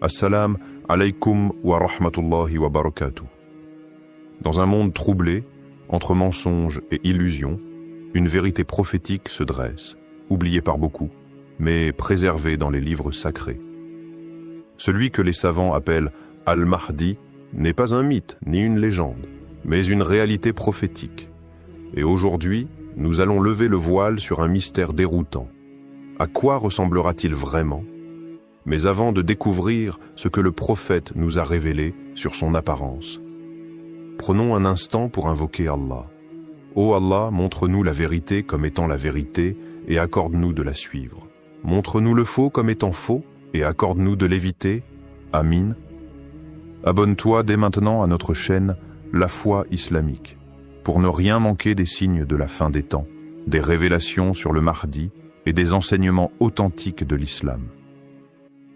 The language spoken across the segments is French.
Assalam alaykum wa rahmatullahi wa barakatuh. Dans un monde troublé, entre mensonges et illusions, une vérité prophétique se dresse, oubliée par beaucoup, mais préservée dans les livres sacrés. Celui que les savants appellent Al-Mahdi n'est pas un mythe ni une légende, mais une réalité prophétique. Et aujourd'hui, nous allons lever le voile sur un mystère déroutant. À quoi ressemblera-t-il vraiment ? Mais avant de découvrir ce que le prophète nous a révélé sur son apparence, prenons un instant pour invoquer Allah. Ô Allah, montre-nous la vérité comme étant la vérité et accorde-nous de la suivre. Montre-nous le faux comme étant faux et accorde-nous de l'éviter. Amin. Abonne-toi dès maintenant à notre chaîne La Foi Islamique pour ne rien manquer des signes de la fin des temps, des révélations sur le Mahdi et des enseignements authentiques de l'islam.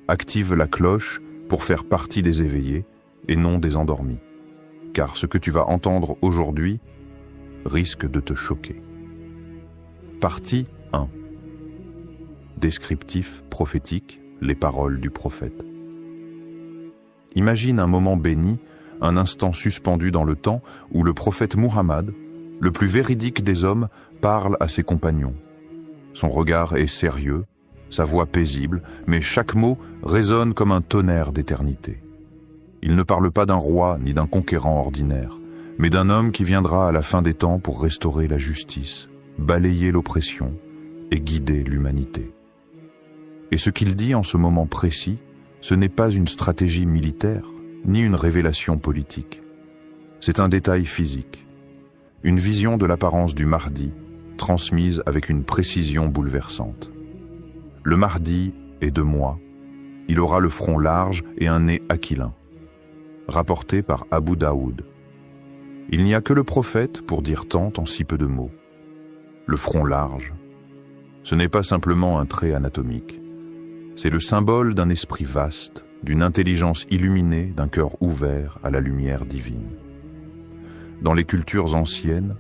Active la cloche pour faire partie des éveillés et non des endormis, car ce que tu vas entendre aujourd'hui risque de te choquer. Partie 1. Descriptif prophétique, les paroles du prophète. Imagine un moment béni, un instant suspendu dans le temps où le prophète Muhammad, le plus véridique des hommes, parle à ses compagnons. Son regard est sérieux, sa voix paisible, mais chaque mot résonne comme un tonnerre d'éternité. Il ne parle pas d'un roi ni d'un conquérant ordinaire, mais d'un homme qui viendra à la fin des temps pour restaurer la justice, balayer l'oppression et guider l'humanité. Et ce qu'il dit en ce moment précis, ce n'est pas une stratégie militaire, ni une révélation politique. C'est un détail physique, une vision de l'apparence du Mahdi, transmise avec une précision bouleversante. Le Mahdi est de moi, il aura le front large et un nez aquilin. Rapporté par Abu Daoud. Il n'y a que le prophète pour dire tant en si peu de mots. Le front large, ce n'est pas simplement un trait anatomique. C'est le symbole d'un esprit vaste, d'une intelligence illuminée, d'un cœur ouvert à la lumière divine. Dans les cultures anciennes,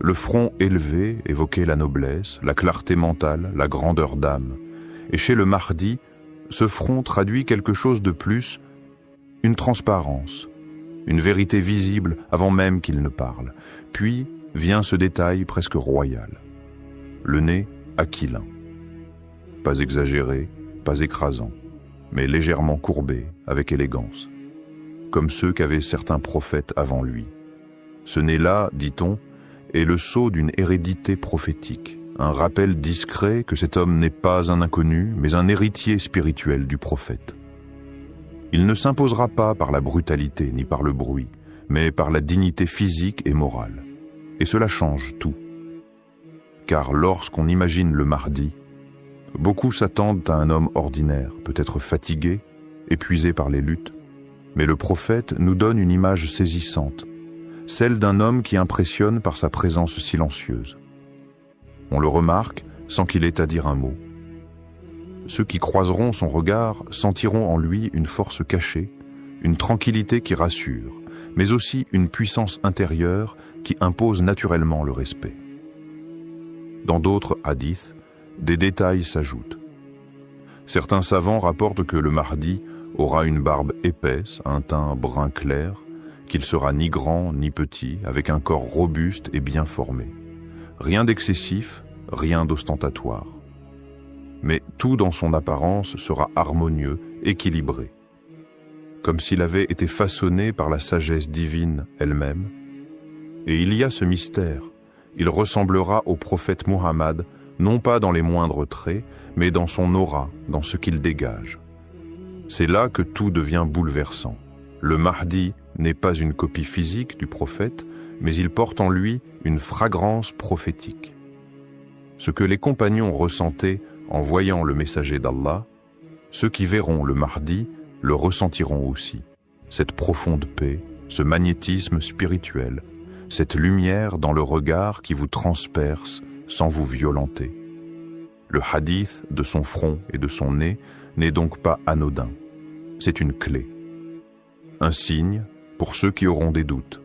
le front élevé évoquait la noblesse, la clarté mentale, la grandeur d'âme. Et chez le Mahdi, ce front traduit quelque chose de plus, une transparence, une vérité visible avant même qu'il ne parle. Puis vient ce détail presque royal. Le nez aquilin. Pas exagéré, pas écrasant, mais légèrement courbé, avec élégance. Comme ceux qu'avaient certains prophètes avant lui. Ce nez-là, dit-on, est le sceau d'une hérédité prophétique. Un rappel discret que cet homme n'est pas un inconnu, mais un héritier spirituel du prophète. Il ne s'imposera pas par la brutalité ni par le bruit, mais par la dignité physique et morale. Et cela change tout. Car lorsqu'on imagine le Mahdi, beaucoup s'attendent à un homme ordinaire, peut-être fatigué, épuisé par les luttes. Mais le prophète nous donne une image saisissante, celle d'un homme qui impressionne par sa présence silencieuse. On le remarque sans qu'il ait à dire un mot. Ceux qui croiseront son regard sentiront en lui une force cachée, une tranquillité qui rassure, mais aussi une puissance intérieure qui impose naturellement le respect. Dans d'autres hadiths, des détails s'ajoutent. Certains savants rapportent que le Mahdi aura une barbe épaisse, un teint brun clair, qu'il sera ni grand ni petit, avec un corps robuste et bien formé. Rien d'excessif, rien d'ostentatoire. Mais tout dans son apparence sera harmonieux, équilibré. Comme s'il avait été façonné par la sagesse divine elle-même. Et il y a ce mystère. Il ressemblera au prophète Muhammad, non pas dans les moindres traits, mais dans son aura, dans ce qu'il dégage. C'est là que tout devient bouleversant. Le Mahdi n'est pas une copie physique du prophète, mais il porte en lui une fragrance prophétique. Ce que les compagnons ressentaient en voyant le messager d'Allah, ceux qui verront le Mahdi le ressentiront aussi. Cette profonde paix, ce magnétisme spirituel, cette lumière dans le regard qui vous transperce sans vous violenter. Le hadith de son front et de son nez n'est donc pas anodin. C'est une clé. Un signe pour ceux qui auront des doutes.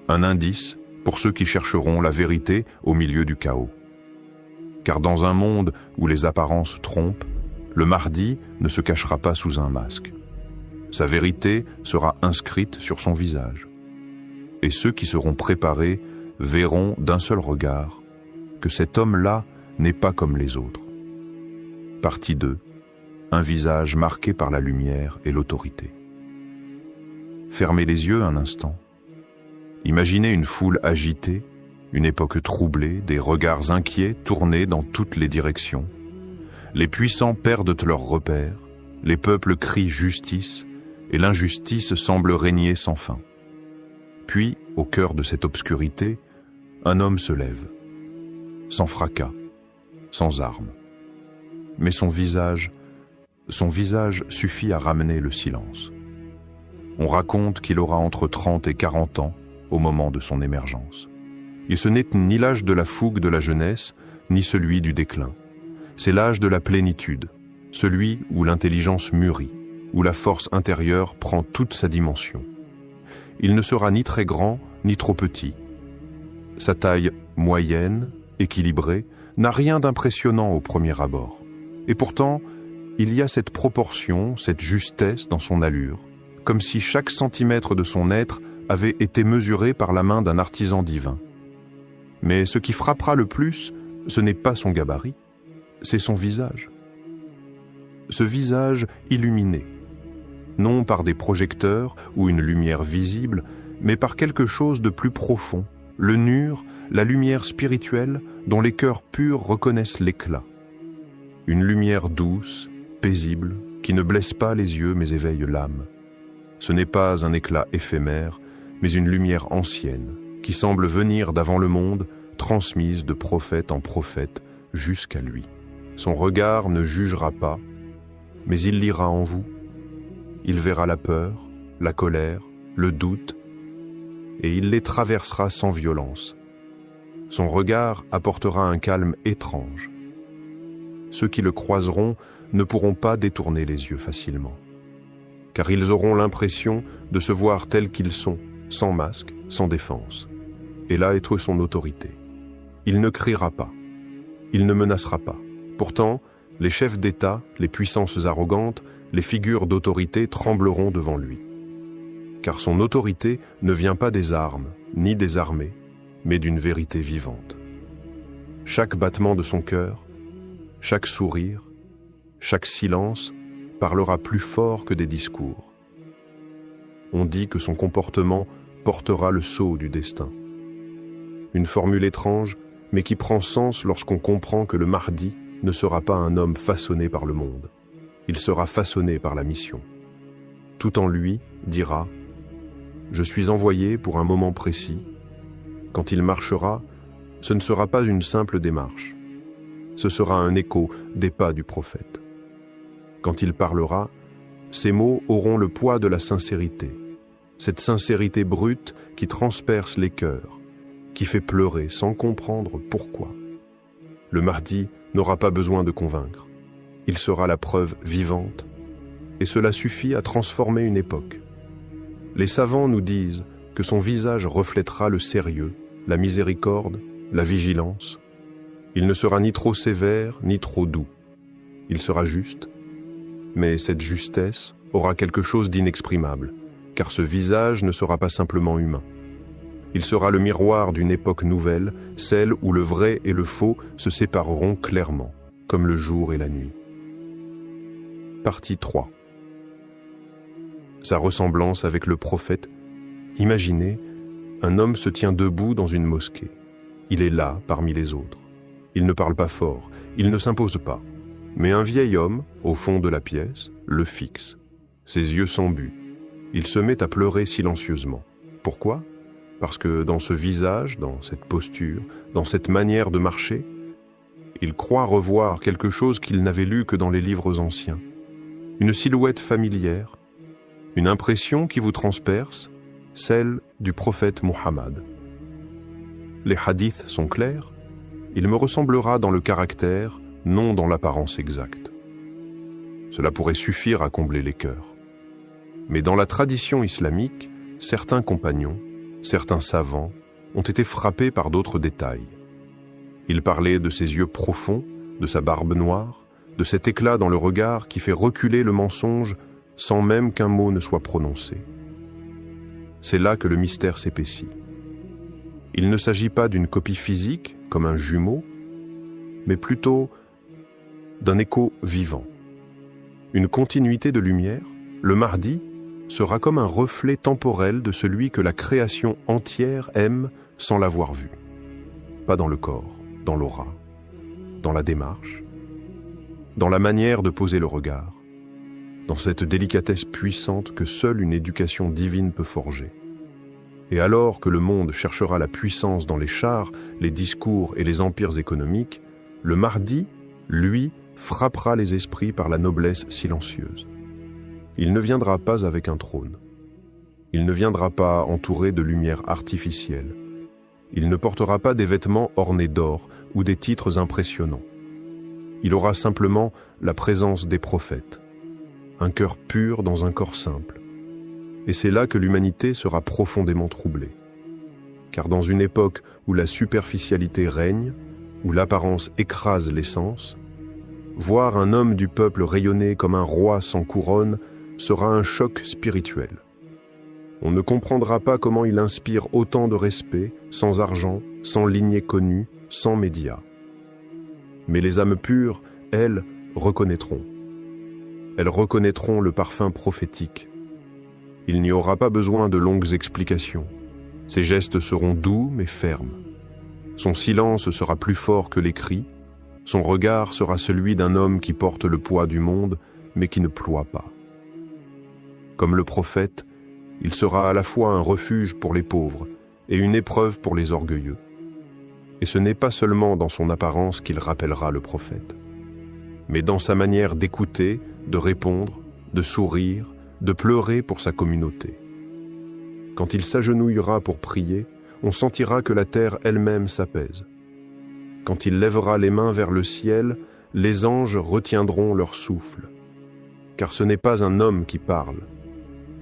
Un indice pour ceux qui chercheront la vérité au milieu du chaos. Car dans un monde où les apparences trompent, le Mahdi ne se cachera pas sous un masque. Sa vérité sera inscrite sur son visage. Et ceux qui seront préparés verront d'un seul regard que cet homme-là n'est pas comme les autres. Partie 2. Un visage marqué par la lumière et l'autorité. Fermez les yeux un instant. Imaginez une foule agitée, une époque troublée, des regards inquiets tournés dans toutes les directions. Les puissants perdent leurs repères, les peuples crient justice, et l'injustice semble régner sans fin. Puis, au cœur de cette obscurité, un homme se lève, sans fracas, sans armes. Mais son visage suffit à ramener le silence. On raconte qu'il aura entre 30 et 40 ans au moment de son émergence. Et ce n'est ni l'âge de la fougue de la jeunesse, ni celui du déclin. C'est l'âge de la plénitude, celui où l'intelligence mûrit, où la force intérieure prend toute sa dimension. Il ne sera ni très grand, ni trop petit. Sa taille moyenne, équilibrée, n'a rien d'impressionnant au premier abord. Et pourtant, il y a cette proportion, cette justesse dans son allure, comme si chaque centimètre de son être avait été mesuré par la main d'un artisan divin. Mais ce qui frappera le plus, ce n'est pas son gabarit, c'est son visage. Ce visage illuminé, non par des projecteurs ou une lumière visible, mais par quelque chose de plus profond, le nur, la lumière spirituelle dont les cœurs purs reconnaissent l'éclat. Une lumière douce, paisible, qui ne blesse pas les yeux mais éveille l'âme. Ce n'est pas un éclat éphémère, mais une lumière ancienne, qui semble venir d'avant le monde, transmise de prophète en prophète jusqu'à lui. Son regard ne jugera pas, mais il lira en vous. Il verra la peur, la colère, le doute, et il les traversera sans violence. Son regard apportera un calme étrange. Ceux qui le croiseront ne pourront pas détourner les yeux facilement, car ils auront l'impression de se voir tels qu'ils sont, sans masque, sans défense, et là être son autorité. Il ne criera pas, il ne menacera pas. Pourtant, les chefs d'État, les puissances arrogantes, les figures d'autorité trembleront devant lui. Car son autorité ne vient pas des armes, ni des armées, mais d'une vérité vivante. Chaque battement de son cœur, chaque sourire, chaque silence parlera plus fort que des discours. On dit que son comportement portera le sceau du destin. Une formule étrange, mais qui prend sens lorsqu'on comprend que le Mahdi ne sera pas un homme façonné par le monde. Il sera façonné par la mission. Tout en lui dira « Je suis envoyé pour un moment précis. Quand il marchera, ce ne sera pas une simple démarche. Ce sera un écho des pas du prophète. Quand il parlera, ses mots auront le poids de la sincérité, cette sincérité brute qui transperce les cœurs, qui fait pleurer sans comprendre pourquoi. Le Mahdi n'aura pas besoin de convaincre. Il sera la preuve vivante, et cela suffit à transformer une époque. Les savants nous disent que son visage reflètera le sérieux, la miséricorde, la vigilance. Il ne sera ni trop sévère, ni trop doux. Il sera juste, mais cette justesse aura quelque chose d'inexprimable, car ce visage ne sera pas simplement humain. Il sera le miroir d'une époque nouvelle, celle où le vrai et le faux se sépareront clairement, comme le jour et la nuit. Partie 3. Sa ressemblance avec le prophète. Imaginez, un homme se tient debout dans une mosquée. Il est là parmi les autres. Il ne parle pas fort, il ne s'impose pas. Mais un vieil homme, au fond de la pièce, le fixe. Ses yeux sans but. Il se met à pleurer silencieusement. Pourquoi ? Parce que dans ce visage, dans cette posture, dans cette manière de marcher, il croit revoir quelque chose qu'il n'avait lu que dans les livres anciens. Une silhouette familière, une impression qui vous transperce, celle du prophète Muhammad. Les hadiths sont clairs, il me ressemblera dans le caractère, non dans l'apparence exacte. Cela pourrait suffire à combler les cœurs. Mais dans la tradition islamique, certains compagnons, certains savants ont été frappés par d'autres détails. Ils parlaient de ses yeux profonds, de sa barbe noire, de cet éclat dans le regard qui fait reculer le mensonge sans même qu'un mot ne soit prononcé. C'est là que le mystère s'épaissit. Il ne s'agit pas d'une copie physique, comme un jumeau, mais plutôt d'un écho vivant. Une continuité de lumière, le Mahdi sera comme un reflet temporel de celui que la création entière aime sans l'avoir vu. Pas dans le corps, dans l'aura, dans la démarche, dans la manière de poser le regard, dans cette délicatesse puissante que seule une éducation divine peut forger. Et alors que le monde cherchera la puissance dans les chars, les discours et les empires économiques, le Mahdi, lui, frappera les esprits par la noblesse silencieuse. Il ne viendra pas avec un trône. Il ne viendra pas entouré de lumière artificielle. Il ne portera pas des vêtements ornés d'or ou des titres impressionnants. Il aura simplement la présence des prophètes, un cœur pur dans un corps simple. Et c'est là que l'humanité sera profondément troublée. Car dans une époque où la superficialité règne, où l'apparence écrase l'essence, voir un homme du peuple rayonner comme un roi sans couronne sera un choc spirituel. On ne comprendra pas comment il inspire autant de respect, sans argent, sans lignée connue, sans médias. Mais les âmes pures, elles, reconnaîtront. Elles reconnaîtront le parfum prophétique. Il n'y aura pas besoin de longues explications. Ses gestes seront doux mais fermes. Son silence sera plus fort que les cris. Son regard sera celui d'un homme qui porte le poids du monde, mais qui ne ploie pas. Comme le prophète, il sera à la fois un refuge pour les pauvres et une épreuve pour les orgueilleux. Et ce n'est pas seulement dans son apparence qu'il rappellera le prophète, mais dans sa manière d'écouter, de répondre, de sourire, de pleurer pour sa communauté. Quand il s'agenouillera pour prier, on sentira que la terre elle-même s'apaise. Quand il lèvera les mains vers le ciel, les anges retiendront leur souffle. Car ce n'est pas un homme qui parle,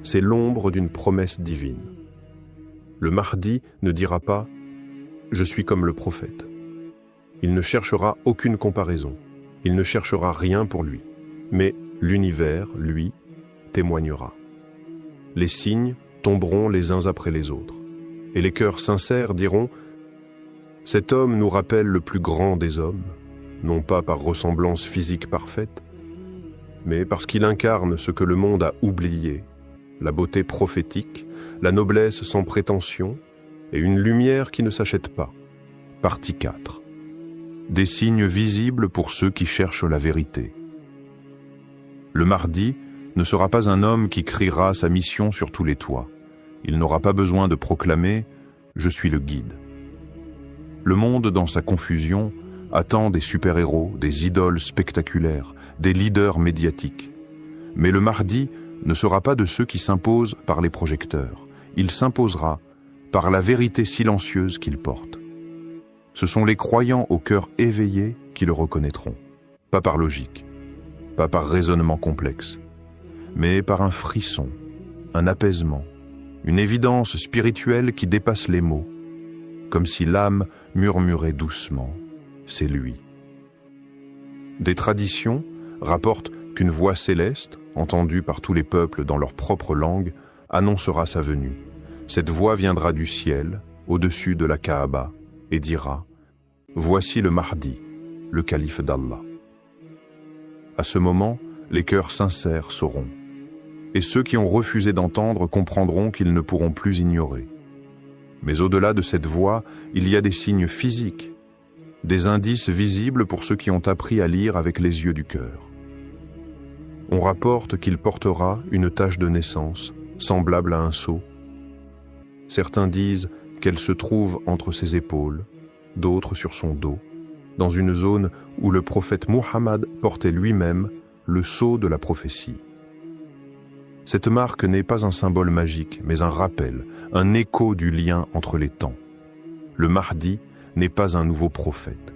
c'est l'ombre d'une promesse divine. Le Mahdi ne dira pas « Je suis comme le prophète ». Il ne cherchera aucune comparaison, il ne cherchera rien pour lui. Mais l'univers, lui, témoignera. Les signes tomberont les uns après les autres. Et les cœurs sincères diront « Cet homme nous rappelle le plus grand des hommes, non pas par ressemblance physique parfaite, mais parce qu'il incarne ce que le monde a oublié, la beauté prophétique, la noblesse sans prétention et une lumière qui ne s'achète pas. » Partie 4. Des signes visibles pour ceux qui cherchent la vérité. Le Mahdi ne sera pas un homme qui criera sa mission sur tous les toits. Il n'aura pas besoin de proclamer « Je suis le guide ». Le monde, dans sa confusion, attend des super-héros, des idoles spectaculaires, des leaders médiatiques. Mais le Mahdi ne sera pas de ceux qui s'imposent par les projecteurs. Il s'imposera par la vérité silencieuse qu'il porte. Ce sont les croyants au cœur éveillé qui le reconnaîtront, pas par logique, pas par raisonnement complexe, mais par un frisson, un apaisement, une évidence spirituelle qui dépasse les mots, comme si l'âme murmurait doucement « c'est lui ». Des traditions rapportent qu'une voix céleste, entendue par tous les peuples dans leur propre langue, annoncera sa venue. Cette voix viendra du ciel, au-dessus de la Kaaba, et dira « Voici le Mahdi, le calife d'Allah ». À ce moment, les cœurs sincères sauront. Et ceux qui ont refusé d'entendre comprendront qu'ils ne pourront plus ignorer. Mais au-delà de cette voix, il y a des signes physiques, des indices visibles pour ceux qui ont appris à lire avec les yeux du cœur. On rapporte qu'il portera une tache de naissance, semblable à un sceau. Certains disent qu'elle se trouve entre ses épaules, d'autres sur son dos, dans une zone où le prophète Muhammad portait lui-même le sceau de la prophétie. Cette marque n'est pas un symbole magique, mais un rappel, un écho du lien entre les temps. Le Mahdi n'est pas un nouveau prophète.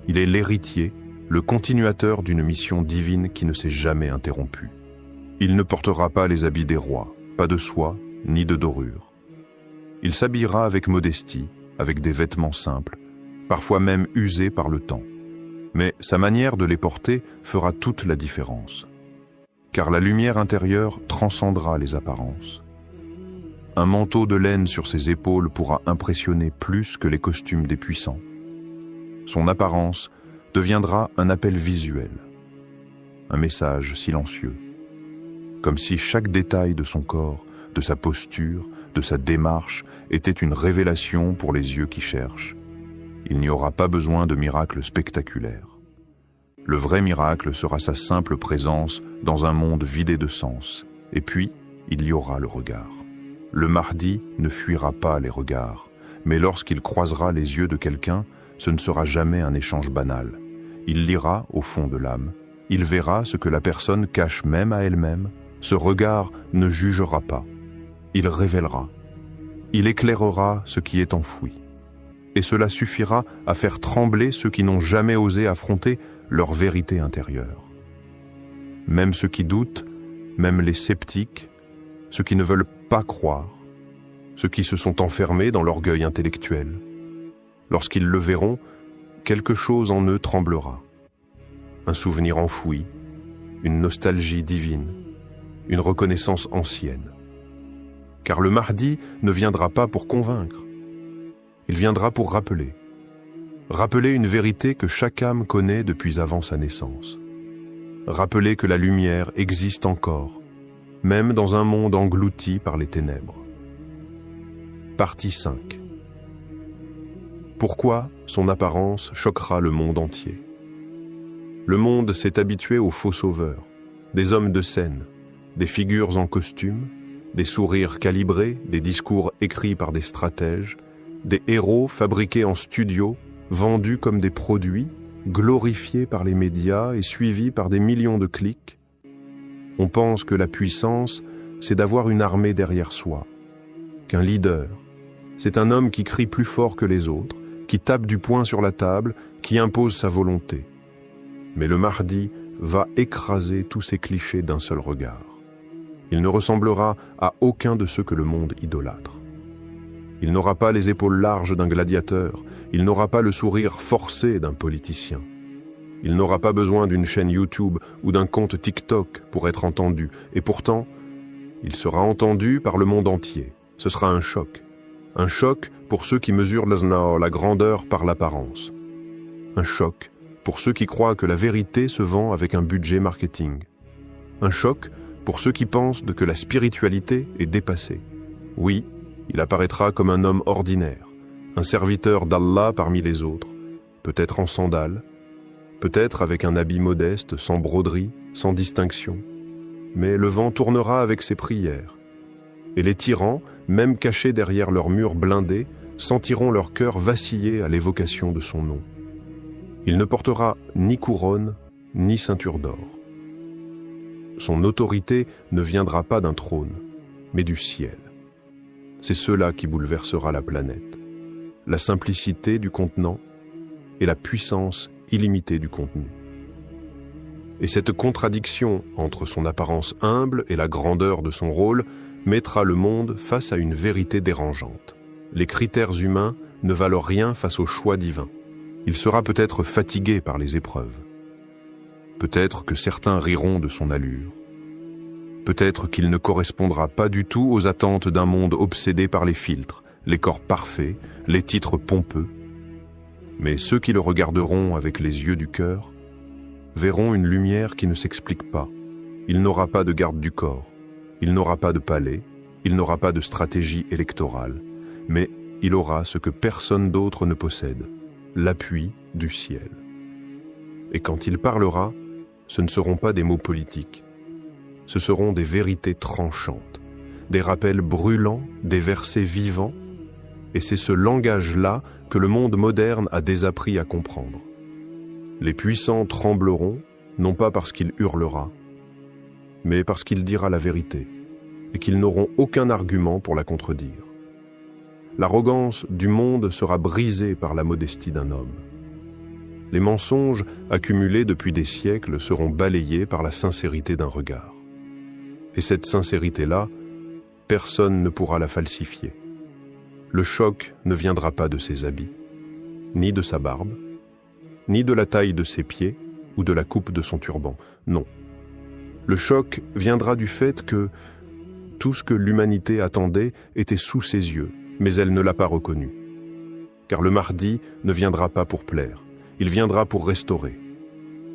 Il est l'héritier, le continuateur d'une mission divine qui ne s'est jamais interrompue. Il ne portera pas les habits des rois, pas de soie, ni de dorure. Il s'habillera avec modestie, avec des vêtements simples, parfois même usés par le temps. Mais sa manière de les porter fera toute la différence. car la lumière intérieure transcendra les apparences. Un manteau de laine sur ses épaules pourra impressionner plus que les costumes des puissants. Son apparence deviendra un appel visuel, un message silencieux, comme si chaque détail de son corps, de sa posture, de sa démarche était une révélation pour les yeux qui cherchent. Il n'y aura pas besoin de miracles spectaculaires. Le vrai miracle sera sa simple présence dans un monde vidé de sens, et puis il y aura le regard. Le Mahdi ne fuira pas les regards, mais lorsqu'il croisera les yeux de quelqu'un, ce ne sera jamais un échange banal. Il lira au fond de l'âme, il verra ce que la personne cache même à elle-même. Ce regard ne jugera pas, il révélera, il éclairera ce qui est enfoui. Et cela suffira à faire trembler ceux qui n'ont jamais osé affronter leur vérité intérieure. Même ceux qui doutent, même les sceptiques, ceux qui ne veulent pas croire, ceux qui se sont enfermés dans l'orgueil intellectuel. Lorsqu'ils le verront, quelque chose en eux tremblera. Un souvenir enfoui, une nostalgie divine, une reconnaissance ancienne. Car le Mahdi ne viendra pas pour convaincre. Il viendra pour rappeler. Rappeler une vérité que chaque âme connaît depuis avant sa naissance. Rappeler que la lumière existe encore, même dans un monde englouti par les ténèbres. Partie 5. Pourquoi son apparence choquera le monde entier? Le monde s'est habitué aux faux sauveurs, des hommes de scène, des figures en costume, des sourires calibrés, des discours écrits par des stratèges, des héros fabriqués en studio, vendus comme des produits, glorifiés par les médias et suivis par des millions de clics. On pense que la puissance, c'est d'avoir une armée derrière soi, qu'un leader, c'est un homme qui crie plus fort que les autres, qui tape du poing sur la table, qui impose sa volonté. Mais le Mahdi va écraser tous ces clichés d'un seul regard. Il ne ressemblera à aucun de ceux que le monde idolâtre. Il n'aura pas les épaules larges d'un gladiateur, il n'aura pas le sourire forcé d'un politicien. Il n'aura pas besoin d'une chaîne YouTube ou d'un compte TikTok pour être entendu, et pourtant, il sera entendu par le monde entier. Ce sera un choc. Un choc pour ceux qui mesurent la grandeur par l'apparence. Un choc pour ceux qui croient que la vérité se vend avec un budget marketing. Un choc pour ceux qui pensent que la spiritualité est dépassée. Oui, il apparaîtra comme un homme ordinaire, un serviteur d'Allah parmi les autres, peut-être en sandales, peut-être avec un habit modeste, sans broderie, sans distinction. Mais le vent tournera avec ses prières. Et les tyrans, même cachés derrière leurs murs blindés, sentiront leur cœur vaciller à l'évocation de son nom. Il ne portera ni couronne, ni ceinture d'or. Son autorité ne viendra pas d'un trône, mais du ciel. C'est cela qui bouleversera la planète. La simplicité du contenant et la puissance illimitée du contenu. Et cette contradiction entre son apparence humble et la grandeur de son rôle mettra le monde face à une vérité dérangeante. Les critères humains ne valent rien face au choix divin. Il sera peut-être fatigué par les épreuves. Peut-être que certains riront de son allure. Peut-être qu'il ne correspondra pas du tout aux attentes d'un monde obsédé par les filtres, les corps parfaits, les titres pompeux. Mais ceux qui le regarderont avec les yeux du cœur verront une lumière qui ne s'explique pas. Il n'aura pas de garde du corps, il n'aura pas de palais, il n'aura pas de stratégie électorale, mais il aura ce que personne d'autre ne possède, l'appui du ciel. Et quand il parlera, ce ne seront pas des mots politiques, ce seront des vérités tranchantes, des rappels brûlants, des versets vivants, et c'est ce langage-là que le monde moderne a désappris à comprendre. Les puissants trembleront, non pas parce qu'il hurlera, mais parce qu'il dira la vérité, et qu'ils n'auront aucun argument pour la contredire. L'arrogance du monde sera brisée par la modestie d'un homme. Les mensonges accumulés depuis des siècles seront balayés par la sincérité d'un regard. Et cette sincérité-là, personne ne pourra la falsifier. Le choc ne viendra pas de ses habits, ni de sa barbe, ni de la taille de ses pieds ou de la coupe de son turban. Non. Le choc viendra du fait que tout ce que l'humanité attendait était sous ses yeux, mais elle ne l'a pas reconnu. Car le Mahdi ne viendra pas pour plaire, il viendra pour restaurer.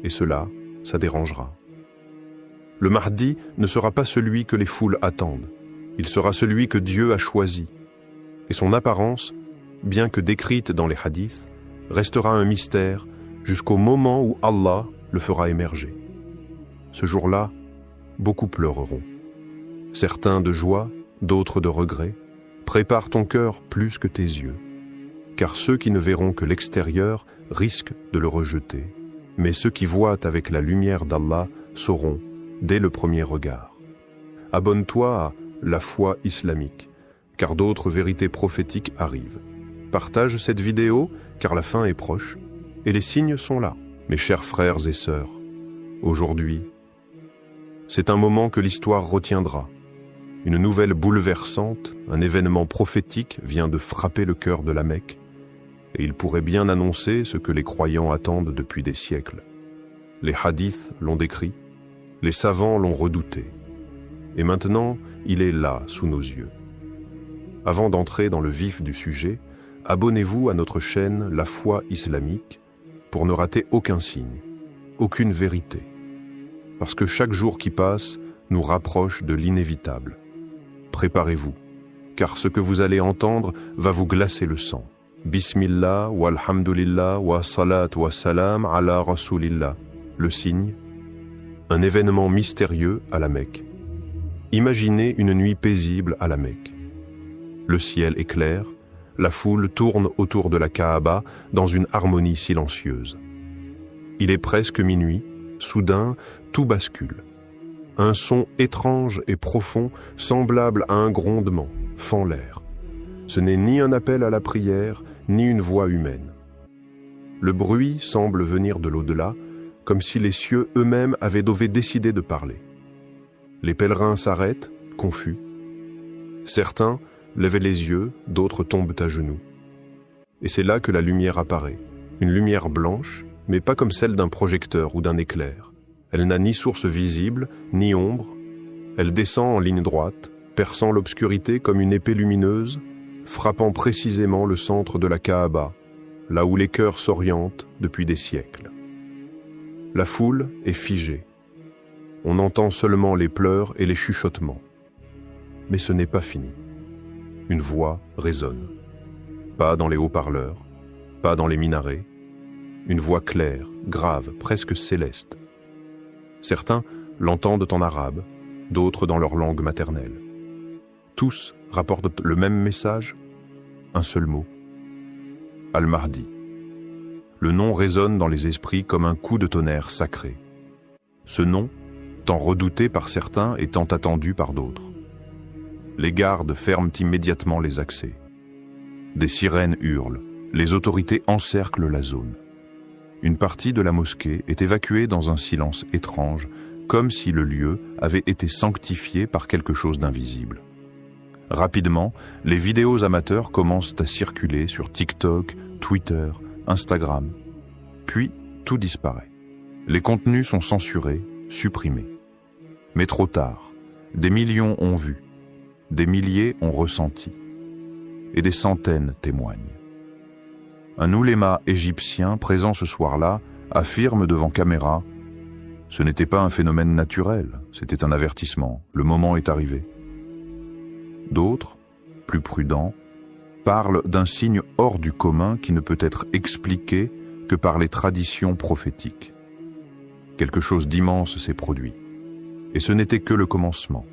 Et cela, ça dérangera. Le Mahdi ne sera pas celui que les foules attendent, il sera celui que Dieu a choisi. Et son apparence, bien que décrite dans les hadiths, restera un mystère jusqu'au moment où Allah le fera émerger. Ce jour-là, beaucoup pleureront. Certains de joie, d'autres de regret. Prépare ton cœur plus que tes yeux, car ceux qui ne verront que l'extérieur risquent de le rejeter. Mais ceux qui voient avec la lumière d'Allah sauront dès le premier regard. Abonne-toi à la foi islamique, car d'autres vérités prophétiques arrivent. Partage cette vidéo, car la fin est proche, et les signes sont là. Mes chers frères et sœurs, aujourd'hui, c'est un moment que l'histoire retiendra. Une nouvelle bouleversante, un événement prophétique vient de frapper le cœur de la Mecque, et il pourrait bien annoncer ce que les croyants attendent depuis des siècles. Les hadiths l'ont décrit, les savants l'ont redouté, et maintenant il est là, sous nos yeux. Avant d'entrer dans le vif du sujet, abonnez-vous à notre chaîne La Foi Islamique pour ne rater aucun signe, aucune vérité, parce que chaque jour qui passe nous rapproche de l'inévitable. Préparez-vous, car ce que vous allez entendre va vous glacer le sang. Bismillah, walhamdulillah, wa salat wa salam ala rasulillah. Le signe, un événement mystérieux à la Mecque. Imaginez une nuit paisible à la Mecque. Le ciel est clair, la foule tourne autour de la Kaaba dans une harmonie silencieuse. Il est presque minuit, soudain, tout bascule. Un son étrange et profond, semblable à un grondement, fend l'air. Ce n'est ni un appel à la prière, ni une voix humaine. Le bruit semble venir de l'au-delà, comme si les cieux eux-mêmes avaient décidé de parler. Les pèlerins s'arrêtent, confus. Certains lèvent les yeux, d'autres tombent à genoux. Et c'est là que la lumière apparaît, une lumière blanche, mais pas comme celle d'un projecteur ou d'un éclair. Elle n'a ni source visible, ni ombre. Elle descend en ligne droite, perçant l'obscurité comme une épée lumineuse, frappant précisément le centre de la Kaaba, là où les cœurs s'orientent depuis des siècles. La foule est figée. On entend seulement les pleurs et les chuchotements. Mais ce n'est pas fini. Une voix résonne. Pas dans les haut-parleurs, pas dans les minarets. Une voix claire, grave, presque céleste. Certains l'entendent en arabe, d'autres dans leur langue maternelle. Tous rapportent le même message, un seul mot. Al-Mahdi. Le nom résonne dans les esprits comme un coup de tonnerre sacré. Ce nom, tant redouté par certains et tant attendu par d'autres. Les gardes ferment immédiatement les accès. Des sirènes hurlent, les autorités encerclent la zone. Une partie de la mosquée est évacuée dans un silence étrange, comme si le lieu avait été sanctifié par quelque chose d'invisible. Rapidement, les vidéos amateurs commencent à circuler sur TikTok, Twitter, Instagram. Puis, tout disparaît. Les contenus sont censurés, supprimés. Mais trop tard, des millions ont vu, des milliers ont ressenti, et des centaines témoignent. Un ouléma égyptien présent ce soir-là affirme devant caméra « Ce n'était pas un phénomène naturel, c'était un avertissement, le moment est arrivé ». D'autres, plus prudents, parlent d'un signe hors du commun qui ne peut être expliqué que par les traditions prophétiques. Quelque chose d'immense s'est produit. Et ce n'était que le commencement.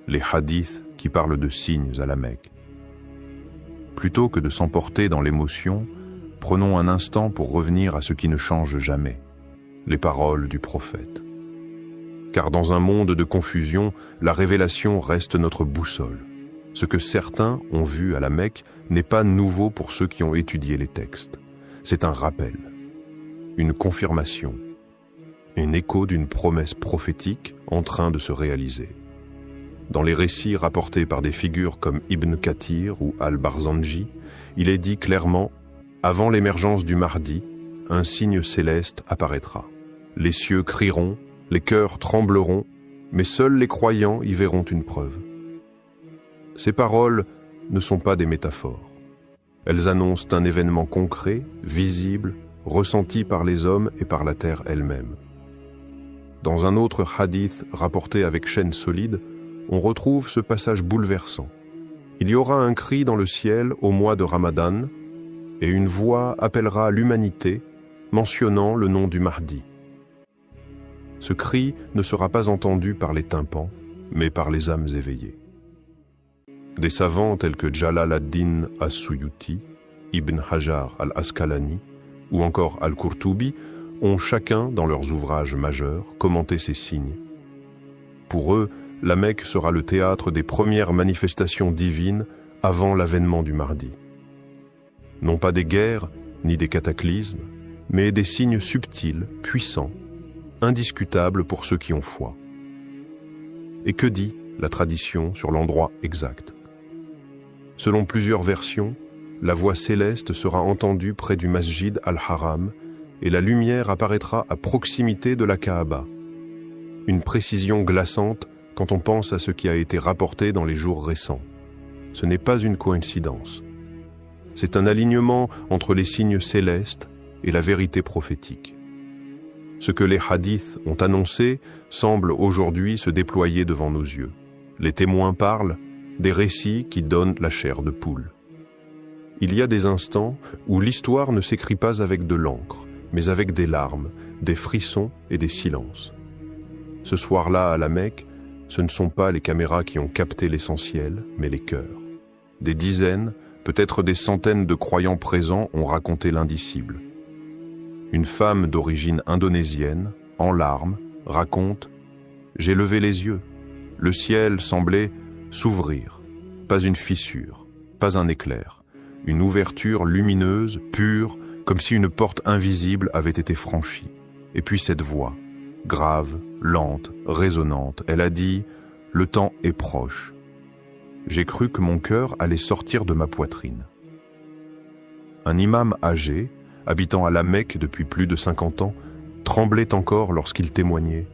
Les hadiths qui parlent de signes à la Mecque. Plutôt que de s'emporter dans l'émotion, prenons un instant pour revenir à ce qui ne change jamais, les paroles du prophète. Car dans un monde de confusion, la révélation reste notre boussole. Ce que certains ont vu à la Mecque n'est pas nouveau pour ceux qui ont étudié les textes. C'est un rappel, une confirmation, un écho d'une promesse prophétique en train de se réaliser. Dans les récits rapportés par des figures comme Ibn Kathir ou Al-Barzanji, il est dit clairement « Avant l'émergence du Mahdi, un signe céleste apparaîtra. Les cieux crieront, Les cœurs trembleront, mais seuls les croyants y verront une preuve. Ces paroles ne sont pas des métaphores. Elles annoncent un événement concret, visible, ressenti par les hommes et par la terre elle-même. Dans un autre hadith rapporté avec chaîne solide, on retrouve ce passage bouleversant. Il y aura un cri dans le ciel au mois de Ramadan, et une voix appellera l'humanité, mentionnant le nom du Mahdi. Ce cri ne sera pas entendu par les tympans, mais par les âmes éveillées. Des savants tels que Jalal ad-Din as-Suyuti, Ibn Hajar al-Asqalani ou encore al-Qurtubi ont chacun, dans leurs ouvrages majeurs, commenté ces signes. Pour eux, la Mecque sera le théâtre des premières manifestations divines avant l'avènement du Mahdi. Non pas des guerres, ni des cataclysmes, mais des signes subtils, puissants, indiscutables pour ceux qui ont foi. Et que dit la tradition sur l'endroit exact? Selon plusieurs versions, la voix céleste sera entendue près du Masjid al-Haram et la lumière apparaîtra à proximité de la Kaaba. Une précision glaçante quand on pense à ce qui a été rapporté dans les jours récents. Ce n'est pas une coïncidence. C'est un alignement entre les signes célestes et la vérité prophétique. Ce que les hadiths ont annoncé semble aujourd'hui se déployer devant nos yeux. Les témoins parlent des récits qui donnent la chair de poule. Il y a des instants où l'histoire ne s'écrit pas avec de l'encre, mais avec des larmes, des frissons et des silences. Ce soir-là, à la Mecque, ce ne sont pas les caméras qui ont capté l'essentiel, mais les cœurs. Des dizaines, peut-être des centaines de croyants présents ont raconté l'indicible. Une femme d'origine indonésienne, en larmes, raconte « J'ai levé les yeux. Le ciel semblait s'ouvrir. Pas une fissure, pas un éclair. Une ouverture lumineuse, pure, comme si une porte invisible avait été franchie. Et puis cette voix, grave, lente, résonnante, elle a dit « Le temps est proche. J'ai cru que mon cœur allait sortir de ma poitrine. » Un imam âgé, habitant à la Mecque depuis plus de 50 ans, tremblait encore lorsqu'il témoignait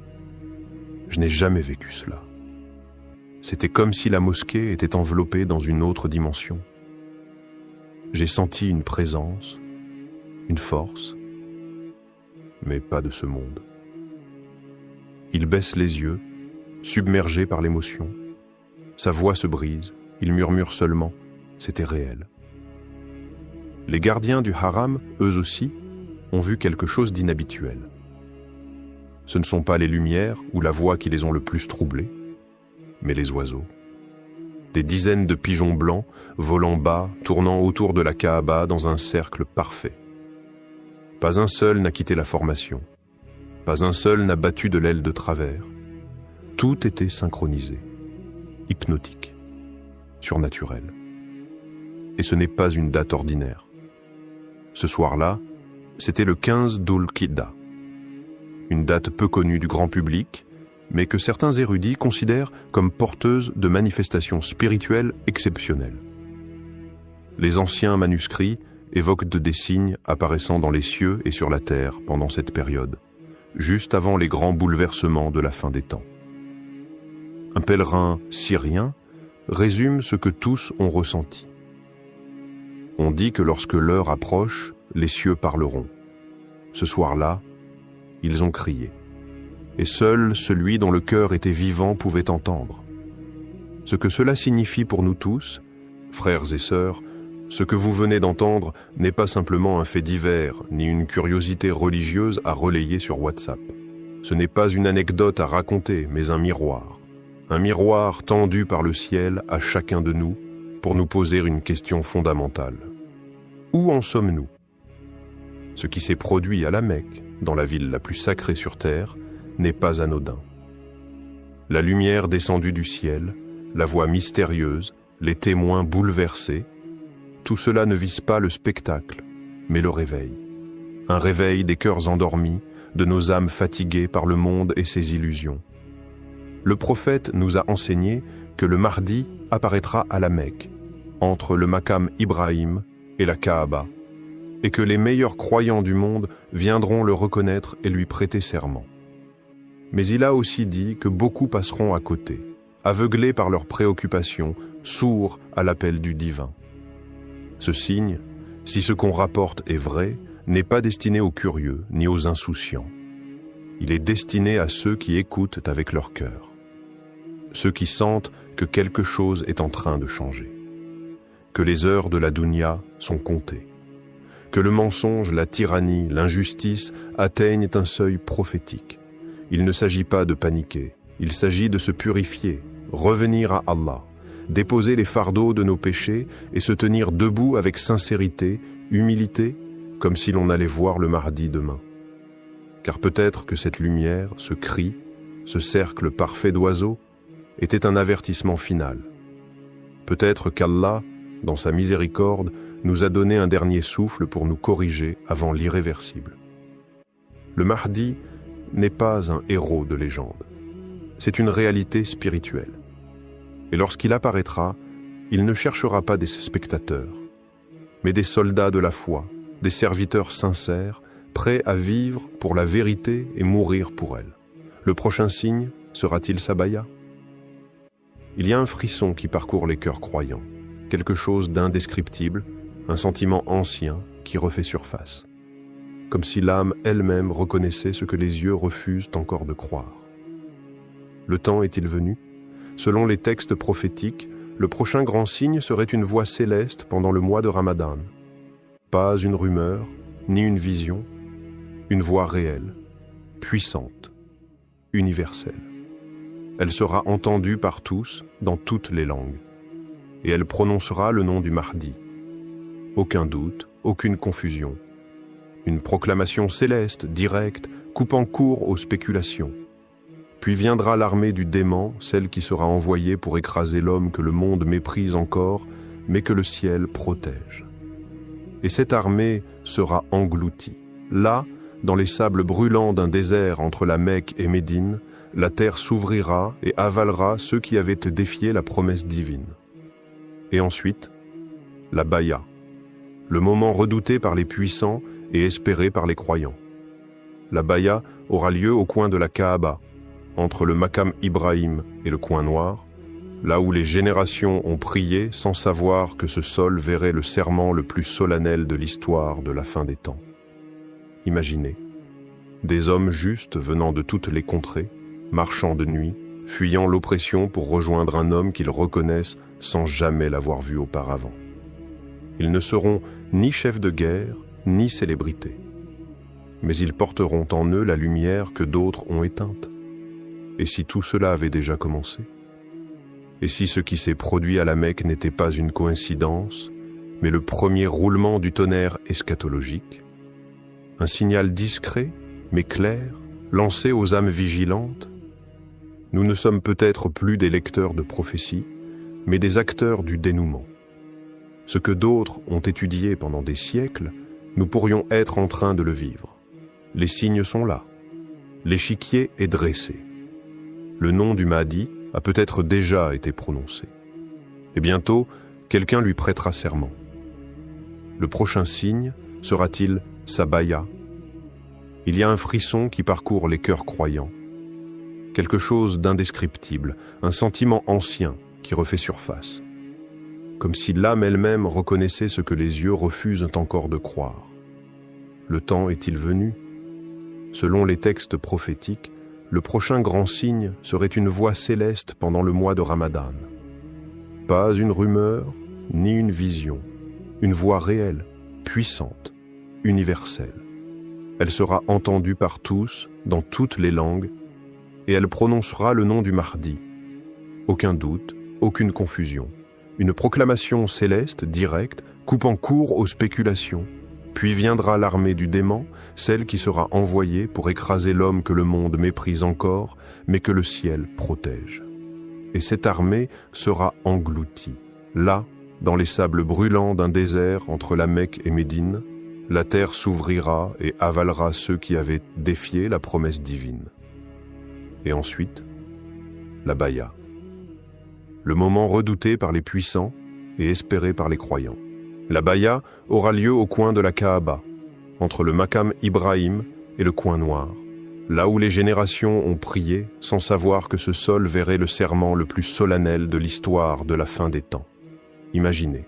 « Je n'ai jamais vécu cela. » C'était comme si la mosquée était enveloppée dans une autre dimension. J'ai senti une présence, une force, mais pas de ce monde. Il baisse les yeux, submergé par l'émotion. Sa voix se brise, il murmure seulement « C'était réel ». Les gardiens du haram, eux aussi, ont vu quelque chose d'inhabituel. Ce ne sont pas les lumières ou la voix qui les ont le plus troublés, mais les oiseaux. Des dizaines de pigeons blancs volant bas, tournant autour de la Kaaba dans un cercle parfait. Pas un seul n'a quitté la formation. Pas un seul n'a battu de l'aile de travers. Tout était synchronisé, hypnotique, surnaturel. Et ce n'est pas une date ordinaire. Ce soir-là, c'était le 15 Dhul-Qidda, une date peu connue du grand public, mais que certains érudits considèrent comme porteuse de manifestations spirituelles exceptionnelles. Les anciens manuscrits évoquent des signes apparaissant dans les cieux et sur la terre pendant cette période, juste avant les grands bouleversements de la fin des temps. Un pèlerin syrien résume ce que tous ont ressenti. On dit que lorsque l'heure approche, les cieux parleront. Ce soir-là, ils ont crié. Et seul celui dont le cœur était vivant pouvait entendre. Ce que cela signifie pour nous tous, frères et sœurs, ce que vous venez d'entendre n'est pas simplement un fait divers, ni une curiosité religieuse à relayer sur WhatsApp. Ce n'est pas une anecdote à raconter, mais un miroir tendu par le ciel à chacun de nous pour nous poser une question fondamentale. Où en sommes-nous? Ce qui s'est produit à la Mecque, dans la ville la plus sacrée sur terre, n'est pas anodin. La lumière descendue du ciel, la voix mystérieuse, les témoins bouleversés, tout cela ne vise pas le spectacle, mais le réveil. Un réveil des cœurs endormis, de nos âmes fatiguées par le monde et ses illusions. Le prophète nous a enseigné que le Mahdi apparaîtra à la Mecque, entre le Maqam Ibrahim et la Kaaba, et que les meilleurs croyants du monde viendront le reconnaître et lui prêter serment. Mais il a aussi dit que beaucoup passeront à côté, aveuglés par leurs préoccupations, sourds à l'appel du divin. Ce signe, si ce qu'on rapporte est vrai, n'est pas destiné aux curieux ni aux insouciants. Il est destiné à ceux qui écoutent avec leur cœur, ceux qui sentent que quelque chose est en train de changer, que les heures de la dunya sont comptées, que le mensonge, la tyrannie, l'injustice atteignent un seuil prophétique. Il ne s'agit pas de paniquer, il s'agit de se purifier, revenir à Allah, déposer les fardeaux de nos péchés et se tenir debout avec sincérité, humilité, comme si l'on allait voir le mardi demain. Car peut-être que cette lumière, ce cri, ce cercle parfait d'oiseaux, était un avertissement final. Peut-être qu'Allah, dans sa miséricorde, nous a donné un dernier souffle pour nous corriger avant l'irréversible. Le Mahdi n'est pas un héros de légende. C'est une réalité spirituelle. Et lorsqu'il apparaîtra, il ne cherchera pas des spectateurs, mais des soldats de la foi, des serviteurs sincères, prêts à vivre pour la vérité et mourir pour elle. Le prochain signe sera-t-il sa baya? Il y a un frisson qui parcourt les cœurs croyants, quelque chose d'indescriptible, un sentiment ancien qui refait surface, comme si l'âme elle-même reconnaissait ce que les yeux refusent encore de croire. Le temps est-il venu? Selon les textes prophétiques, le prochain grand signe serait une voix céleste pendant le mois de Ramadan. Pas une rumeur, ni une vision, une voix réelle, puissante, universelle. Elle sera entendue par tous, dans toutes les langues, et elle prononcera le nom du Mahdi. Aucun doute, aucune confusion. Une proclamation céleste, directe, coupant court aux spéculations. Puis viendra l'armée du dément, celle qui sera envoyée pour écraser l'homme que le monde méprise encore, mais que le ciel protège. Et cette armée sera engloutie. Là, dans les sables brûlants d'un désert entre la Mecque et Médine, la terre s'ouvrira et avalera ceux qui avaient défié la promesse divine. Et ensuite, la baya, le moment redouté par les puissants et espéré par les croyants. La baya aura lieu au coin de la Kaaba, entre le Maqam Ibrahim et le coin noir, là où les générations ont prié sans savoir que ce sol verrait le serment le plus solennel de l'histoire de la fin des temps. Imaginez, des hommes justes venant de toutes les contrées, marchant de nuit, fuyant l'oppression pour rejoindre un homme qu'ils reconnaissent sans jamais l'avoir vu auparavant. Ils ne seront ni chefs de guerre, ni célébrités. Mais ils porteront en eux la lumière que d'autres ont éteinte. Et si tout cela avait déjà commencé? Et si ce qui s'est produit à la Mecque n'était pas une coïncidence, mais le premier roulement du tonnerre eschatologique? Un signal discret, mais clair, lancé aux âmes vigilantes? Nous ne sommes peut-être plus des lecteurs de prophéties, mais des acteurs du dénouement. Ce que d'autres ont étudié pendant des siècles, nous pourrions être en train de le vivre. Les signes sont là. L'échiquier est dressé. Le nom du Mahdi a peut-être déjà été prononcé. Et bientôt, quelqu'un lui prêtera serment. Le prochain signe sera-t-il sa baya? Il y a un frisson qui parcourt les cœurs croyants. Quelque chose d'indescriptible, un sentiment ancien qui refait surface. Comme si l'âme elle-même reconnaissait ce que les yeux refusent encore de croire. Le temps est-il venu? Selon les textes prophétiques, le prochain grand signe serait une voix céleste pendant le mois de Ramadan. Pas une rumeur, ni une vision, une voix réelle, puissante, universelle. Elle sera entendue par tous, dans toutes les langues, et elle prononcera le nom du Mahdi. Aucun doute, aucune confusion. Une proclamation céleste, directe, coupant court aux spéculations. Puis viendra l'armée du dément, celle qui sera envoyée pour écraser l'homme que le monde méprise encore, mais que le ciel protège. Et cette armée sera engloutie. Là, dans les sables brûlants d'un désert entre la Mecque et Médine, la terre s'ouvrira et avalera ceux qui avaient défié la promesse divine. Et ensuite, la baya. Le moment redouté par les puissants et espéré par les croyants. La baya aura lieu au coin de la Kaaba, entre le Maqam Ibrahim et le coin noir, là où les générations ont prié sans savoir que ce sol verrait le serment le plus solennel de l'histoire de la fin des temps. Imaginez.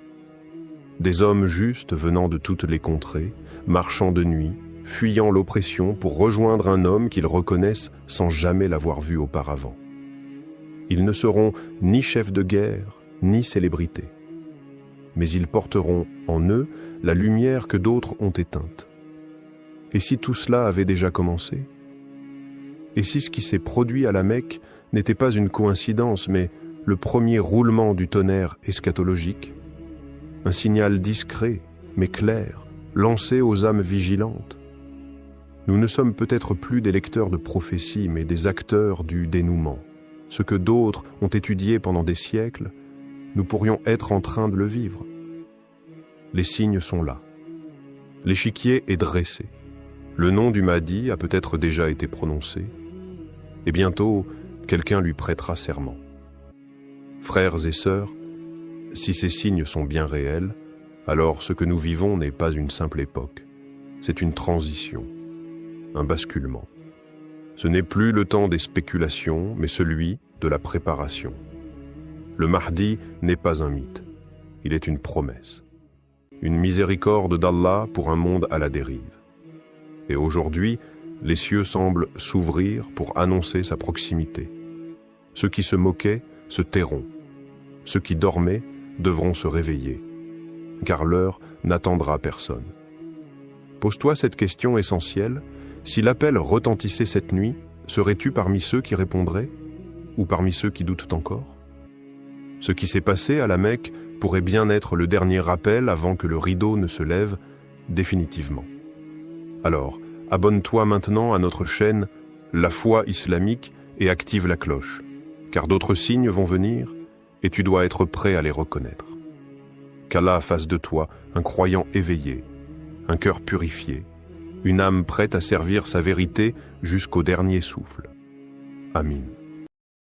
Des hommes justes venant de toutes les contrées, marchant de nuit, fuyant l'oppression pour rejoindre un homme qu'ils reconnaissent sans jamais l'avoir vu auparavant. Ils ne seront ni chefs de guerre, ni célébrités. Mais ils porteront en eux la lumière que d'autres ont éteinte. Et si tout cela avait déjà commencé ? Et si ce qui s'est produit à la Mecque n'était pas une coïncidence, mais le premier roulement du tonnerre eschatologique ? Un signal discret, mais clair, lancé aux âmes vigilantes. Nous ne sommes peut-être plus des lecteurs de prophéties, mais des acteurs du dénouement. Ce que d'autres ont étudié pendant des siècles, nous pourrions être en train de le vivre. Les signes sont là. L'échiquier est dressé. Le nom du Mahdi a peut-être déjà été prononcé. Et bientôt, quelqu'un lui prêtera serment. Frères et sœurs, si ces signes sont bien réels, alors ce que nous vivons n'est pas une simple époque. C'est une transition, un basculement. Ce n'est plus le temps des spéculations, mais celui de la préparation. Le Mahdi n'est pas un mythe, il est une promesse. Une miséricorde d'Allah pour un monde à la dérive. Et aujourd'hui, les cieux semblent s'ouvrir pour annoncer sa proximité. Ceux qui se moquaient se tairont. Ceux qui dormaient devront se réveiller, car l'heure n'attendra personne. Pose-toi cette question essentielle. Si l'appel retentissait cette nuit, serais-tu parmi ceux qui répondraient ou parmi ceux qui doutent encore ? Ce qui s'est passé à la Mecque pourrait bien être le dernier rappel avant que le rideau ne se lève définitivement. Alors, abonne-toi maintenant à notre chaîne La Foi Islamique et active la cloche, car d'autres signes vont venir et tu dois être prêt à les reconnaître. Qu'Allah fasse de toi un croyant éveillé, un cœur purifié, une âme prête à servir sa vérité jusqu'au dernier souffle. Amin.